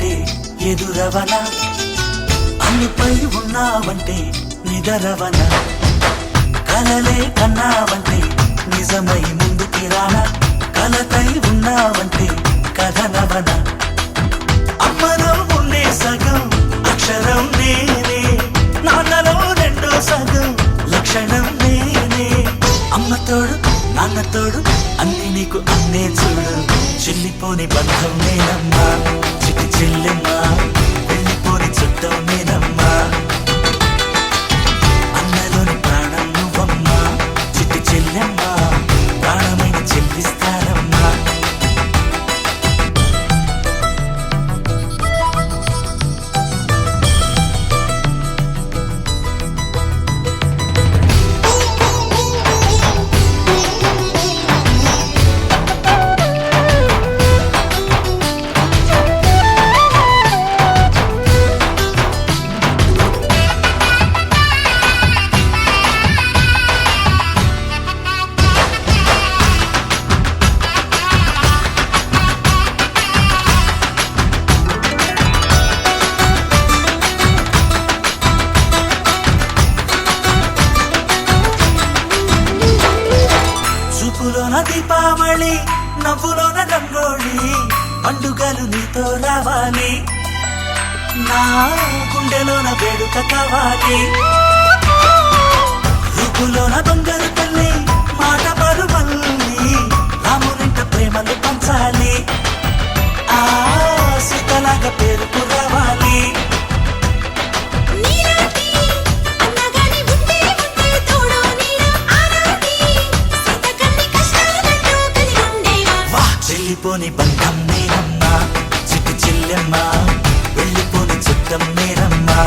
ఉన్నావంటే ఎదురవనా, అన్నిపై ఉన్నావంటే నిదరవనా, కలలే కన్నావంటే నిజమై ముందుకి రానా, కలతై ఉన్నావంటే కథనవనా. అమ్మలో ఉండే సగం అక్షరం నేనే, నాన్నలో రెండో సగం లక్షణం నేనే. అమ్మ తోడు నాన్న తోడు అన్ని నీకు అన్నే చూడు, చెల్లిపోని బంధం నేనమ్మా, చిట్టి చెల్లెమ్మా, వెళ్ళిపోని చుట్టం నేనమ్మా. అన్నలోని ప్రాణం నువ్వమ్మా, చిట్టి చెల్లెమ్మా, ప్రాణమైన చెల్లిస్తానమ్మా. చూపులోన దీపావళి, నవ్వులోన రంగోళి, పండుగలు నీతో రావాలి, నా గుండెలోన వేడుక కావాలి. రూపులోన దొంగలు తల్లి, మాట పరుమల్లి, రామునింట ప్రేమలు పంచాలి, ఆ సీతలాగా పేరుకు రావాలి. వెళ్ళిపోని బంధం నేనమ్మా, చిట్టి చెల్లెమ్మా, వెళ్ళిపోని చుట్టం నేనమ్మా.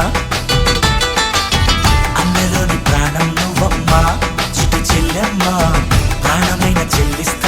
అన్నలోని ప్రాణం నువ్వమ్మా, చిట్టి చెల్లెమ్మా, ప్రాణమైన చెల్లిస్తా.